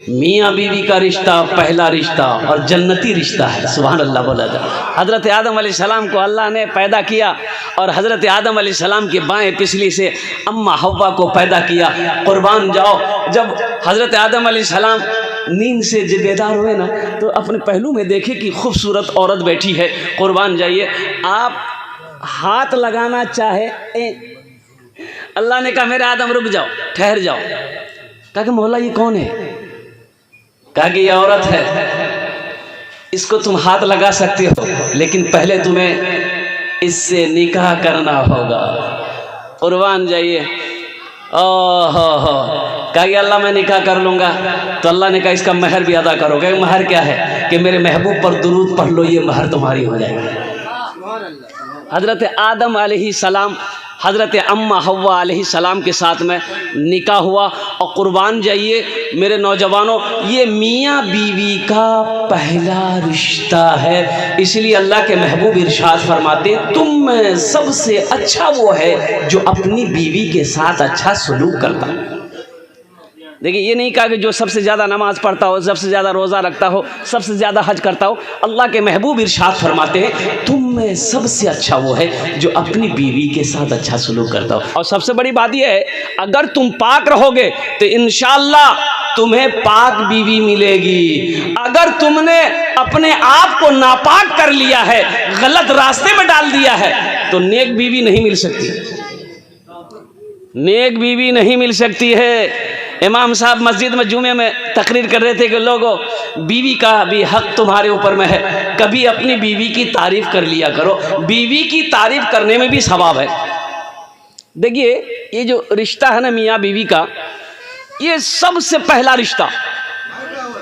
मियाँ बीवी का रिश्ता पहला रिश्ता और जन्नती रिश्ता है। सुभान अल्लाह बोला था। हज़रत आदम अलैहिस्सलाम को अल्लाह ने पैदा किया और हज़रत आदम अलैहिस्सलाम के बाएं पिछली से अम्मा हव्वा को पैदा किया। कुर्बान जाओ, जब हज़रत आदम अलैहिस्सलाम नींद से जब बेदार हुए ना तो अपने पहलू में देखे कि खूबसूरत औरत बैठी है। कुर्बान जाइए, आप हाथ लगाना चाहे, अल्लाह ने कहा मेरे आदम रुक जाओ, ठहर जाओ। कहा कि मौला ये कौन है? कहा कि ये औरत है, इसको तुम हाथ लगा सकते हो लेकिन पहले तुम्हें इससे निकाह करना होगा। कुर्बान जाइए। ओह कहा कि अल्लाह मैं निकाह कर लूँगा। तो अल्लाह ने कहा इसका महर भी अदा करो। कहा महर क्या है? कि मेरे महबूब पर दुरूद पढ़ लो, ये महर तुम्हारी हो जाएगी। हज़रत आदम अलैहिस्सलाम हज़रत अम्मा हव्वा अलैहिस्सलाम के साथ में निकाह हुआ। और कुर्बान जाइए मेरे नौजवानों, ये मियाँ बीवी का पहला रिश्ता है। इसलिए अल्लाह के महबूब इरशाद फरमाते तुम में सबसे अच्छा वो है जो अपनी बीवी के साथ अच्छा सलूक करता है। देखिए ये नहीं कहा कि जो सबसे ज़्यादा नमाज़ पढ़ता हो, सबसे ज़्यादा रोज़ा रखता हो, सबसे ज़्यादा हज करता हो। अल्लाह के महबूब इरशाद फरमाते हैं तुम में सबसे अच्छा वो है जो अपनी बीवी के साथ अच्छा सलूक करता हो। और सबसे बड़ी बात यह है, अगर तुम पाक रहोगे तो इंशाअल्लाह तुम्हें पाक बीवी मिलेगी। अगर तुमने अपने आप को नापाक कर लिया है, गलत रास्ते में डाल दिया है, तो नेक बीवी नहीं मिल सकती, नेक बीवी नहीं मिल सकती है। इमाम साहब मस्जिद में जुमे में तकरीर कर रहे थे कि लोगों बीवी का भी हक तुम्हारे ऊपर में है, कभी अपनी बीवी की तारीफ़ कर लिया करो, बीवी की तारीफ़ करने में भी सवाब है। देखिए ये जो रिश्ता है ना मियाँ बीवी का, ये सबसे पहला रिश्ता।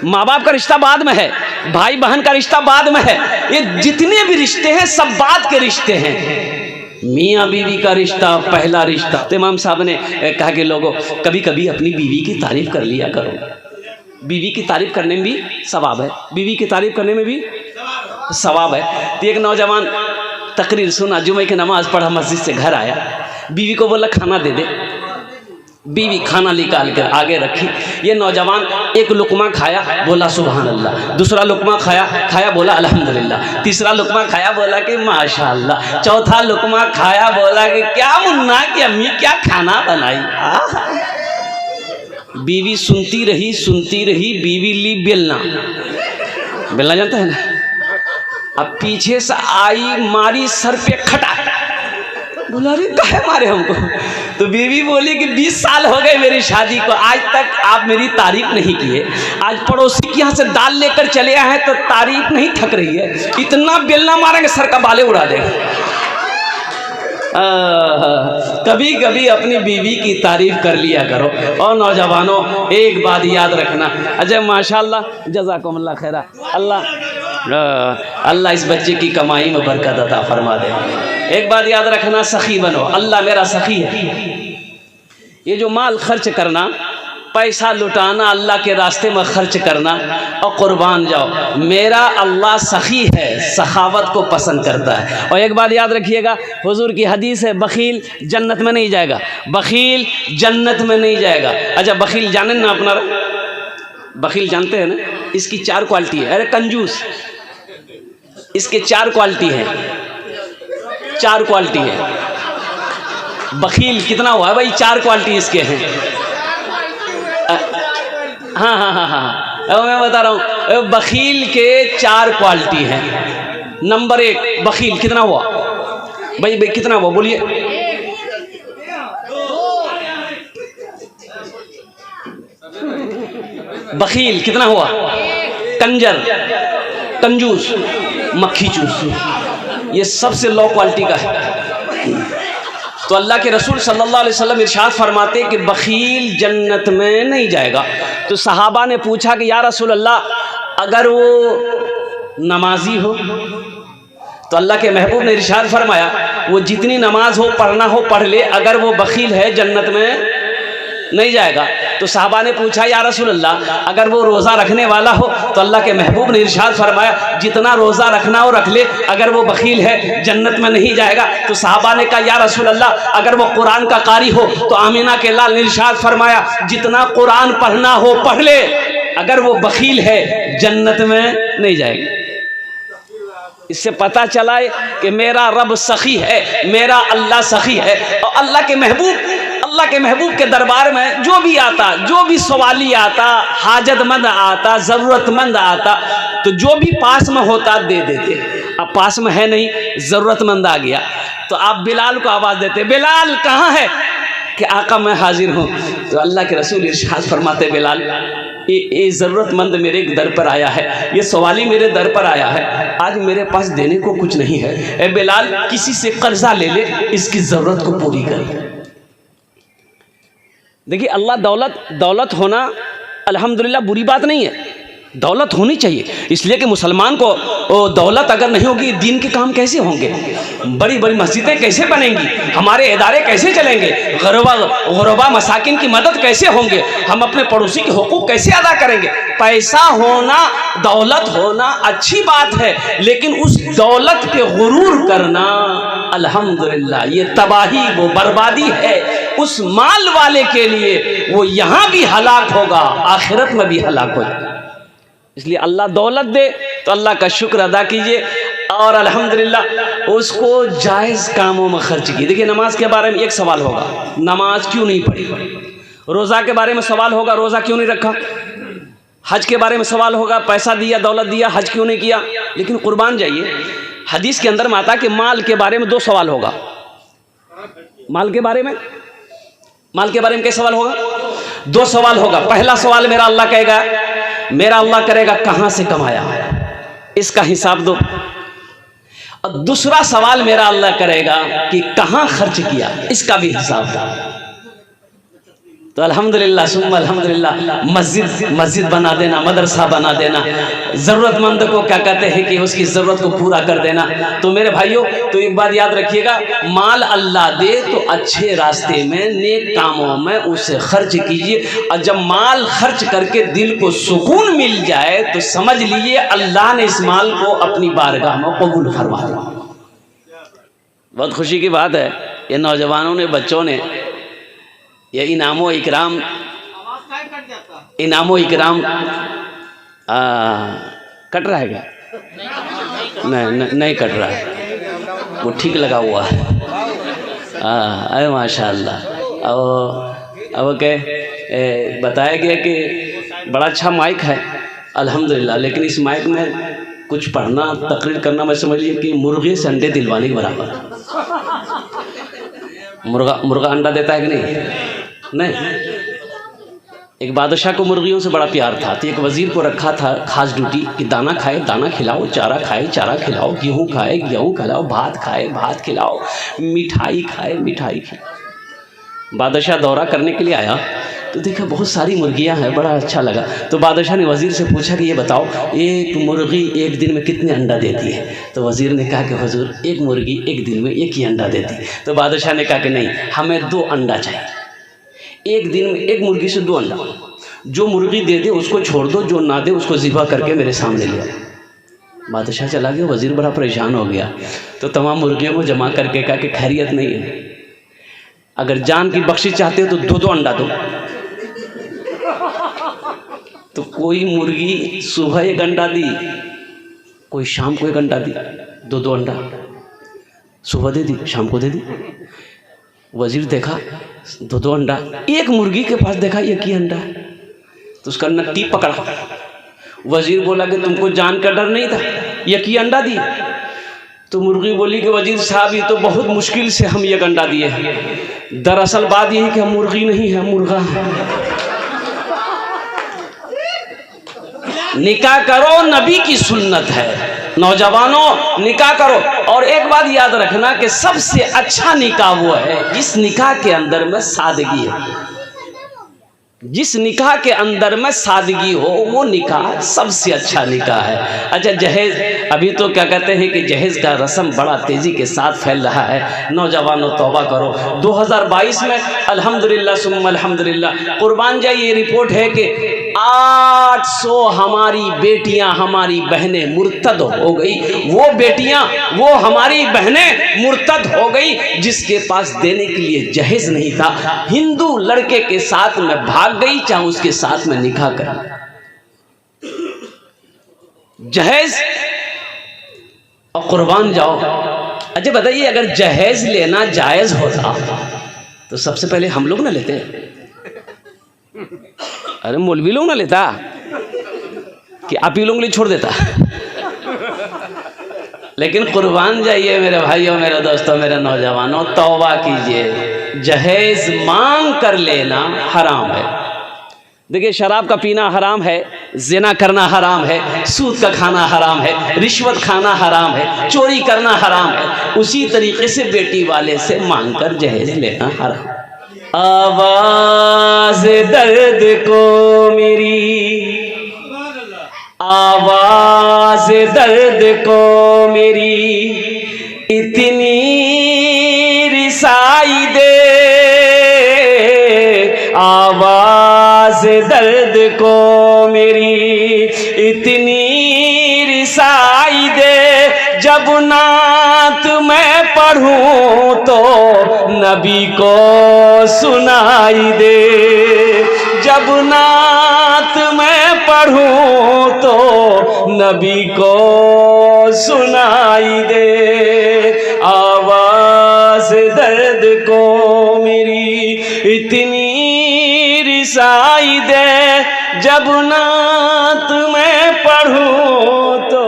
माँ बाप का रिश्ता बाद में है, भाई बहन का रिश्ता बाद में है, ये जितने भी रिश्ते हैं सब बाद के रिश्ते हैं। मियाँ बीवी का रिश्ता पहला रिश्ता। तो इमाम साहब ने कहा कि लोगों कभी कभी अपनी बीवी की तारीफ़ कर लिया करो, बीवी की तारीफ़ करने में भी सवाब है, बीवी की तारीफ़ करने में भी सवाब है। तो एक नौजवान तकरीर सुना, जुमे की नमाज़ पढ़ा, मस्जिद से घर आया, बीवी को बोला खाना दे दे। बीवी खाना निकाल कर आगे रखी। ये नौजवान एक लुकमा खाया, बोला सुभान अल्लाह। दूसरा लुकमा खाया बोला अल्हम्दुलिल्लाह। तीसरा लुकमा खाया, बोला कि माशाअल्लाह। चौथा लुकमा खाया, बोला कि क्या मुन्ना की अम्मी क्या खाना बनाई। बीवी सुनती रही, बीवी ली बेलना, बेलना जानता है ना? अब पीछे से आई, मारी सर पे खटा, बोला अरे काहे मारे हमको? तो बीवी बोली कि 20 साल हो गए मेरी शादी को, आज तक आप मेरी तारीफ नहीं किए। आज पड़ोसी के यहाँ से दाल लेकर चले आए हैं तो तारीफ नहीं थक रही है, इतना बेलना मारेंगे सर का बाले उड़ा देंगे। कभी कभी अपनी बीवी की तारीफ कर लिया करो। और नौजवानों एक बात याद रखना, अजय माशाल्लाह जज़ाकुमुल्लाह खैरा, अल्लाह इस बच्चे की कमाई में बरकत अता फरमा दे। एक बात याद रखना, सखी बनो, अल्लाह मेरा सखी है। ये जो माल खर्च करना, पैसा लुटाना, अल्लाह के रास्ते में खर्च करना और कुर्बान जाओ, मेरा अल्लाह सखी है, सखावत को पसंद करता है। और एक बात याद रखिएगा, हुजूर की हदीस है, बखील जन्नत में नहीं जाएगा, बखील जन्नत में नहीं जाएगा। अच्छा बखील जाने ना अपना, बखील जानते हैं ना, इसकी 4 क्वालिटी है। अरे कंजूस, इसके 4 क्वालिटी है, 4 क्वालिटी है। बखील कितना हुआ है भाई? 4 क्वालिटी इसके हैं। हाँ, मैं बता रहा हूँ, बखील के 4 क्वालिटी हैं। नंबर 1 बखील कितना हुआ भाई? कितना हुआ बोलिए? बखील कितना हुआ? कंजर, कंजूस, मक्खी चूस, ये सबसे लो क्वालिटी का है। तो अल्लाह के रसूल सल्लल्लाहु अलैहि वसल्लम इरशाद फरमाते कि बखील जन्नत में नहीं जाएगा। तो सहाबा ने पूछा कि या रसूल अल्लाह, अगर वो नमाजी हो? तो अल्लाह के महबूब ने इरशाद फरमाया वो जितनी नमाज हो, पढ़ना हो पढ़ ले, अगर वो बखील है जन्नत में नहीं जाएगा। तो साहबा ने पूछा या रसूल अल्लाह, अगर वो रोज़ा रखने वाला हो? तो अल्लाह के महबूब ने इरशाद फरमाया जितना रोज़ा रखना हो रख ले, अगर वो बखील है जन्नत में नहीं जाएगा। तो साहबा ने कहा या रसूल अल्लाह, अगर वो कुरान का कारी हो? तो आमीना के लाल ने इरशाद फरमाया जितना कुरान पढ़ना हो पढ़ ले, अगर वो बखील है जन्नत में नहीं जाएगा। इससे पता चला है कि मेरा रब सखी है, मेरा अल्लाह सखी है। और अल्लाह के महबूब के दरबार में जो भी आता, जो भी सवाली आता, हाजतमंद आता, ज़रूरतमंद आता, तो जो भी पास में होता दे देते। अब पास में है नहीं, ज़रूरतमंद आ गया तो आप बिलाल को आवाज़ देते, बिलाल कहाँ है? कि आका मैं हाजिर हूँ। तो अल्लाह के रसूल इरशाद फरमाते, बिलाल ये ज़रूरतमंद मेरे दर पर आया है, ये सवाली मेरे दर पर आया है, आज मेरे पास देने को कुछ नहीं है। ए बिलाल किसी से कर्जा ले ले, इसकी ज़रूरत को पूरी कर। देखिए अल्लाह दौलत होना अल्हम्दुलिल्लाह बुरी बात नहीं है, दौलत होनी चाहिए। इसलिए कि मुसलमान को दौलत अगर नहीं होगी दीन के काम कैसे होंगे, बड़ी बड़ी मस्जिदें कैसे बनेंगी, हमारे इदारे कैसे चलेंगे, गुरबा मसाकिन की मदद कैसे होंगे, हम अपने पड़ोसी के हुकूक कैसे अदा करेंगे। पैसा होना, दौलत होना अच्छी बात है, लेकिन उस दौलत पे गुरूर करना अल्हम्दुलिल्लाह ये तबाही, वो बर्बादी है उस माल वाले के लिए। वो यहाँ भी हलाक होगा, आखिरत में भी हलाक होगा। इसलिए अल्लाह दौलत दे तो अल्लाह का शुक्र अदा कीजिए और अल्हम्दुलिल्लाह उसको जायज़ कामों में खर्च कीजिए। देखिए नमाज के बारे में एक सवाल होगा, नमाज क्यों नहीं पढ़ी? रोज़ा के बारे में सवाल होगा, रोज़ा क्यों नहीं रखा? हज के बारे में सवाल होगा, पैसा दिया, दौलत दिया, हज क्यों नहीं किया? लेकिन कुर्बान जाइए, हदीस के अंदर में आता है कि माल के बारे में 2 सवाल होगा। माल के बारे में क्या सवाल होगा? 2 सवाल होगा। पहला सवाल मेरा अल्लाह करेगा कहां से कमाया, इसका हिसाब दो। और दूसरा सवाल मेरा अल्लाह करेगा कि कहां खर्च किया, इसका भी हिसाब दो। तो अल्हम्दुलिल्लाह सुम्मा अल्हम्दुलिल्लाह मस्जिद बना देना, मदरसा बना देना, ज़रूरतमंद को क्या कहते हैं कि उसकी ज़रूरत को पूरा कर देना। तो मेरे भाइयों, तो एक बात याद रखिएगा, माल अल्लाह दे तो अच्छे रास्ते में, नेक कामों में उसे खर्च कीजिए। और जब माल खर्च करके दिल को सुकून मिल जाए तो समझ लीजिए अल्लाह ने इस माल को अपनी बारगाह में कबूल फरमा दिया। बहुत खुशी की बात है, ये नौजवानों ने, बच्चों ने ये इनामो इकराम कट रहा है क्या? नहीं कट रहा है, वो ठीक लगा हुआ है। अरे माशाअल्लाह। अब बताया गया कि बड़ा अच्छा माइक है अल्हम्दुलिल्लाह, लेकिन इस माइक में कुछ पढ़ना, तकरीर करना, मैं समझ लीजिए कि मुर्गे से अंडे दिलवाने के बराबर। मुर्गा अंडा देता है कि नहीं? एक बादशाह को मुर्गियों से बड़ा प्यार था, तो एक वज़ीर को रखा था खास ड्यूटी कि दाना खाए दाना खिलाओ, चारा खाए चारा खिलाओ, गेहूँ खाए गेहूँ खिलाओ, भात खाए भात खिलाओ, मिठाई खाए मिठाई खिलाओ। बादशाह दौरा करने के लिए आया तो देखा बहुत सारी मुर्गियां हैं, बड़ा अच्छा लगा। तो बादशाह ने वज़ीर से पूछा कि ये बताओ एक मुर्गी एक दिन में कितने अंडा देती है? तो वज़ीर ने कहा कि हुजूर एक मुर्गी एक दिन में 1 ही अंडा देती है। तो बादशाह ने कहा कि नहीं, हमें 2 अंडा चाहिए, एक दिन में एक मुर्गी से 2 अंडा। जो मुर्गी दे दे उसको छोड़ दो, जो ना दे उसको ज़िबा करके मेरे सामने ले आओ। बादशाह चला गया, वज़ीर बड़ा परेशान हो गया। तो तमाम मुर्गियों को जमा करके कहा कि खैरियत नहीं है, अगर जान की बख्शिश चाहते हो तो 2-2 अंडा दो। तो कोई मुर्गी सुबह 1 अंडा दी, कोई शाम को 1 अंडा दी, 2-2 अंडा सुबह दे दी, शाम को दे दी। वज़ीर देखा 2-2 अंडा, एक मुर्गी के पास देखा 1 ही अंडा, तो उसका नट्टी पकड़ा। वज़ीर बोला कि तुमको जान का डर नहीं था, 1 ही अंडा दी? तो मुर्गी बोली कि वज़ीर साहब ये तो बहुत मुश्किल से हम 1 अंडा दिए हैं, दरअसल बात यह है कि हम मुर्गी नहीं है, मुर्गा है। निकाह करो, नबी की सुन्नत है, नौजवानों निकाह करो। और एक बात याद रखना कि सबसे अच्छा निकाह वो है जिस निकाह के अंदर में सादगी है। जिस निकाह के अंदर में सादगी हो वो निकाह सबसे अच्छा निकाह है। अच्छा जहेज़, अभी तो क्या कहते हैं कि जहेज़ का रस्म बड़ा तेज़ी के साथ फैल रहा है। नौजवानों तौबा करो, 2022 में अल्हम्दुलिल्लाह सुम्मा अल्हम्दुलिल्लाह कुर्बान जाइए, ये रिपोर्ट है कि 800 हमारी बेटियां, हमारी बहनें मुर्तद हो गई। वो बेटियां, वो हमारी बहनें मुर्तद हो गई जिसके पास देने के लिए जहेज नहीं था, हिंदू लड़के के साथ में भाग गई, चाहे उसके साथ में निकाह कर। जहेज और कुर्बान जाओ। अच्छा बताइए, अगर जहेज लेना जायज होता तो सबसे पहले हम लोग ना लेते? अरे मौलवी लोग ना लेता कि आप ही लोग लिए छोड़ देता? लेकिन कुर्बान जाइए मेरे भाइयों, मेरे दोस्तों, मेरे नौजवानों, तौबा कीजिए। जहेज मांग कर लेना हराम है। देखिए, शराब का पीना हराम है, ज़िना करना हराम है, सूद का खाना हराम है, रिश्वत खाना हराम है, चोरी करना हराम है। उसी तरीके से बेटी वाले से मांग कर जहेज लेना हराम। आवाज़ दर्द को मेरी, आवाज़ दर्द को मेरी इतनी रिसाई दे, आवाज़ दर्द को मेरी इतनी रिसाई दे। जब नात मैं पढ़ूं तो नबी को सुनाई दे, जब नात मैं पढ़ूं तो नबी को सुनाई दे। आवाज़ दर्द को मेरी इतनी रिसाई दे, जब नात मैं पढ़ूं तो।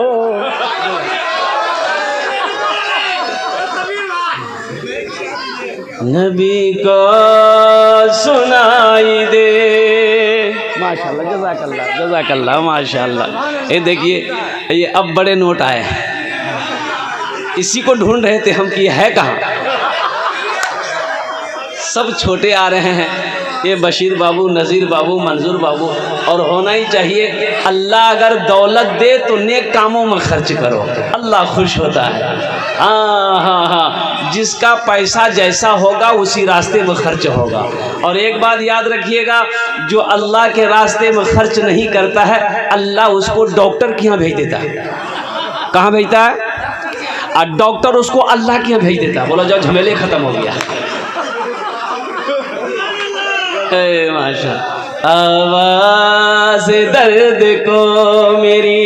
नबी को सुनाई दे। माशाल्लाह, जज़ाकल्लाह, जज़ाकल्लाह, माशाल्लाह। ये देखिए, ये अब बड़े नोट आए हैं, इसी को ढूंढ रहे थे हम कि ये है कहाँ। सब छोटे आ रहे हैं, ये बशीर बाबू, नज़ीर बाबू, मंजूर बाबू। और होना ही चाहिए। अल्लाह अगर दौलत दे तो नेक कामों में खर्च करो, अल्लाह खुश होता है। हाँ हाँ हाँ, जिसका पैसा जैसा होगा उसी रास्ते में खर्च होगा। और एक बात याद रखिएगा, जो अल्लाह के रास्ते में खर्च नहीं करता है, अल्लाह उसको डॉक्टर के यहाँ भेज देता है। कहाँ भेजता है? और डॉक्टर उसको अल्लाह के यहाँ भेज देता है। बोलो जाओ, झमेले खत्म हो गया। माशा, आवाज़ दर्द को मेरी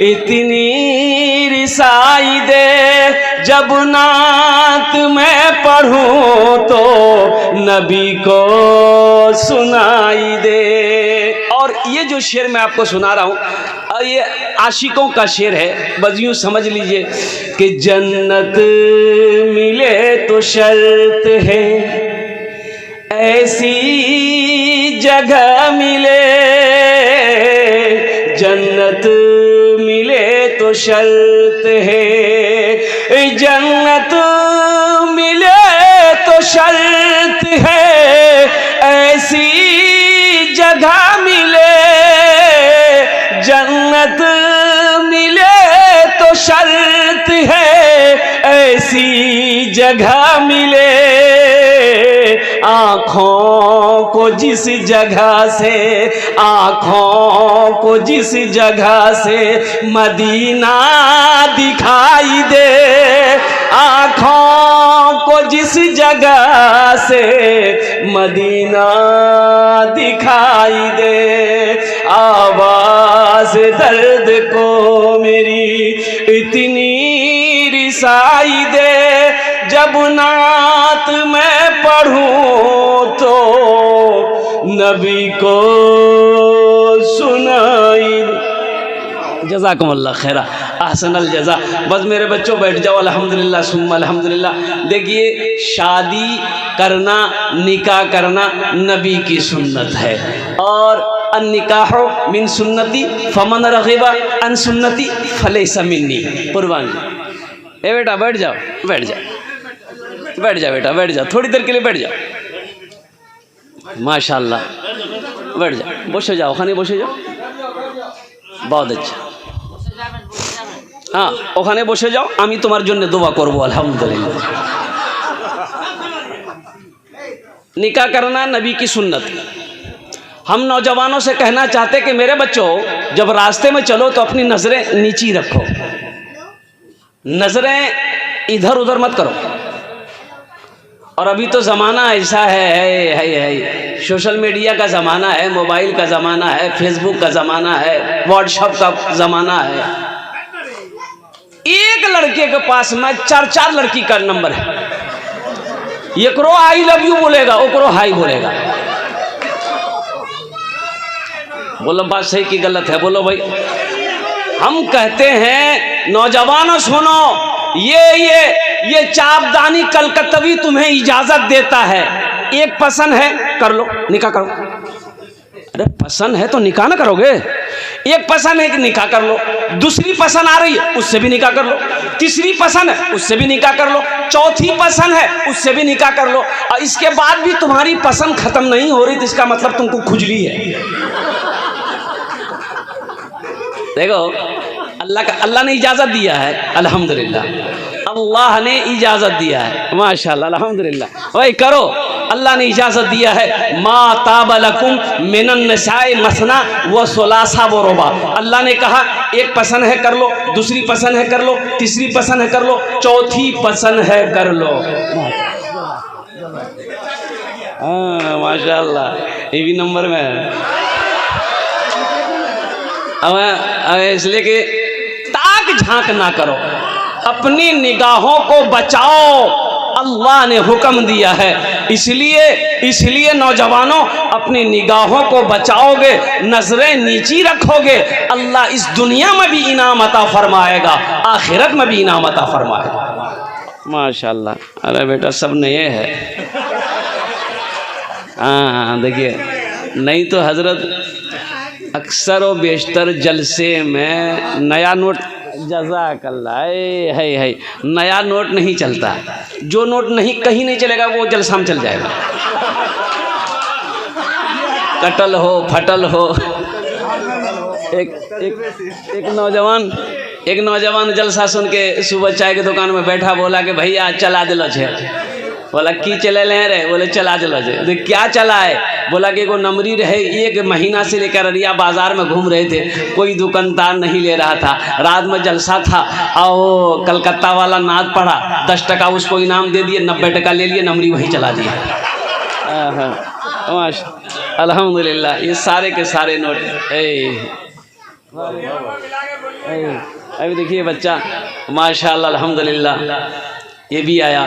इतनी रिसाई दे, जब नात मैं पढ़ूं तो नबी को सुनाई दे। और ये जो शेर मैं आपको सुना रहा हूँ, ये आशिकों का शेर है। बस यूँ समझ लीजिए कि जन्नत मिले तो शर्त है, ऐसी जगह मिले, जन्नत मिले तो शर्त है, जन्नत मिले तो शर्त है, ऐसी जगह मिले, जन्नत मिले तो शर्त है, ऐसी जगह मिले। आँखों को जिस जगह से, आँखों को जिस जगह से मदीना दिखाई दे, आँखों को जिस जगह से मदीना दिखाई दे। आवाज़ दर्द को मेरी इतनी रिसाई दे, जब नात मैं पढ़ूं तो नबी को सुनाई। जज़ाकुमुल्लाह खैरा, अहसनल जज़ा। बस मेरे बच्चों बैठ जाओ, अल्हम्दुलिल्लाह सुम्मा अल्हम्दुलिल्लाह। देखिए, शादी करना, निकाह करना नबी की सुन्नत है। और अन्निकाहु मिन सुन्नती फमन रग़िबा अन सुन्नती फलैसा मिन्नी। कुर्बानी। ए बेटा बैठ जाओ, बैठ जाओ, बैठ जाओ बेटा, बैठ जाओ, थोड़ी देर के लिए बैठ जाओ। माशाल्लाह, बैठ जाओ, बसो जाओ, ওখানে বসে যাও। बहुत अच्छा। हाँ, ওখানে বসে যাও, আমি তোমার জন্য দোয়া করব। আলহামদুলিল্লাহ। निकाह करना नबी की सुन्नत। हम नौजवानों से कहना चाहते कि मेरे बच्चों, जब रास्ते में चलो तो अपनी नज़रें नीची रखो, नज़रें इधर उधर मत करो। और अभी तो ज़माना ऐसा है सोशल मीडिया का ज़माना है, मोबाइल का ज़माना है, फेसबुक का ज़माना है, व्हाट्सएप का ज़माना है। एक लड़के के पास में 4-4 लड़की का नंबर है। एकरो आई लव यू बोलेगा, ओकरो हाई बोलेगा। बोलो बात सही कि गलत है? बोलो भाई। हम कहते हैं नौजवानों सुनो, ये चापदानी कलकत्तवी तुम्हें इजाजत देता है। एक पसंद है कर लो, निकाह करो। अरे पसंद है तो निकाह ना करोगे? एक पसंद है कि निकाह कर लो, दूसरी पसंद आ रही है उससे भी निकाह कर लो, तीसरी पसंद है उससे भी निकाह कर लो, चौथी पसंद है उससे भी निकाह कर लो, और इसके बाद भी तुम्हारी पसंद खत्म नहीं हो रही तो इसका मतलब तुमको खुजली है। देखो अल्लाह ने इजाज़त दिया है, अल्हम्दुलिल्लाह। अल्लाह ने इजाज़त दिया है, माशाअल्लाह, अल्हम्दुलिल्लाह। भाई करो, अल्लाह ने इजाज़त दिया है। मा ताबलकुम मिनन निसाए मसना व सुलासा व रुबा। अल्लाह ने कहा एक पसंद है कर लो, दूसरी पसंद है कर लो, तीसरी पसंद है कर लो, चौथी पसंद है कर लो। माशाअल्लाह, ये भी नंबर में है। अब इसलिए कि ताक झांक ना करो, अपनी निगाहों को बचाओ, अल्लाह ने हुक्म दिया है। इसलिए नौजवानों अपनी निगाहों को बचाओगे, नजरें नीची रखोगे, अल्लाह इस दुनिया में भी इनाम अता फरमाएगा, आखिरत में भी इनाम अता फरमाएगा। माशाअल्लाह। अरे बेटा सब नए है। हाँ देखिए, नहीं तो हजरत अक्सर व बेशतर जलसे में नया नोट, जज़ाकल्लाह, है नया नोट नहीं चलता। जो नोट नहीं कहीं नहीं चलेगा वो जलसा में चल जाएगा, कटल हो फटल हो। एक नौजवान जलसा सुन के सुबह चाय की दुकान में बैठा, बोला कि भैया चला दिलो छे। बोला की चले ले रे? बोले चला दिलो छे। तो क्या चला है? बोला कि वो नमरी रहे, एक महीना से लेकर अरिया बाजार में घूम रहे थे, कोई दुकानदार नहीं ले रहा था। रात में जलसा था और कलकत्ता वाला नाद पड़ा, 10 टका उसको इनाम दे दिए, 90 टका ले लिए, नमरी वहीं चला दिया। अल्हम्दुलिल्लाह, ये सारे के सारे नोट। अभी देखिए बच्चा, माशाअल्लाह, अल्हम्दुलिल्लाह, ये भी आया।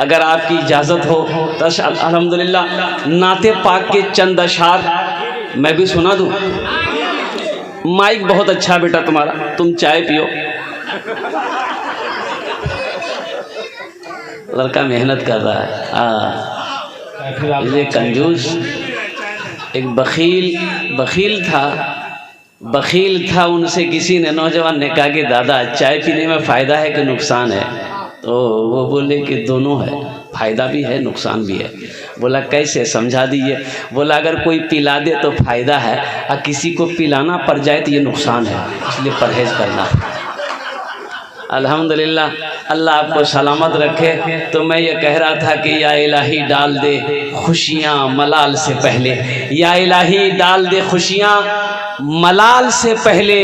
अगर आपकी इजाज़त हो तो अल्हम्दुलिल्लाह नाते पाक के चंद अशार मैं भी सुना दूँ। माइक बहुत अच्छा बेटा तुम्हारा, तुम चाय पियो। लड़का मेहनत कर रहा है। ये कंजूस एक बखील था। उनसे किसी ने, नौजवान ने कहा कि दादा चाय पीने में फ़ायदा है कि नुकसान है? तो वो बोले कि दोनों है, फ़ायदा भी है नुकसान भी है। बोला कैसे, समझा दीजिए। बोला अगर कोई पिला दे तो फ़ायदा है, और किसी को पिलाना पड़ जाए तो ये नुकसान है, इसलिए परहेज़ करना। अल्हम्दुलिल्लाह, अल्लाह आपको सलामत रखे। तो मैं ये कह रहा था कि या इलाही डाल दे खुशियाँ मलाल से पहले, या इलाही डाल दे खुशियाँ मलाल से पहले,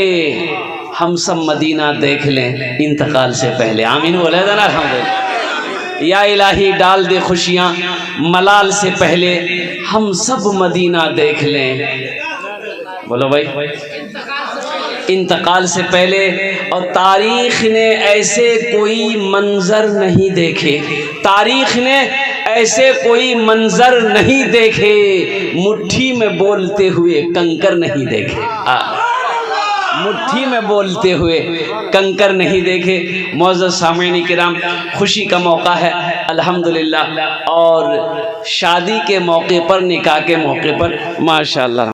हम सब मदीना देख लें इंतकाल से पहले। आमीन बोले ना अल्हम्दुलिल्लाह। या इलाही डाल दे खुशियाँ मलाल से पहले, हम सब मदीना देख लें। बोलो भाई, इंतकाल से पहले। और तारीख़ ने ऐसे कोई मंज़र नहीं देखे, तारीख़ ने ऐसे कोई मंज़र नहीं देखे, मुट्ठी में बोलते हुए कंकर नहीं देखे। मुट्ठी में बोलते हुए कंकर नहीं देखे। मौजूद सामईन किराम, खुशी का मौका है अल्हम्दुलिल्लाह, और शादी के मौके पर, निकाह के मौके पर, माशाअल्लाह।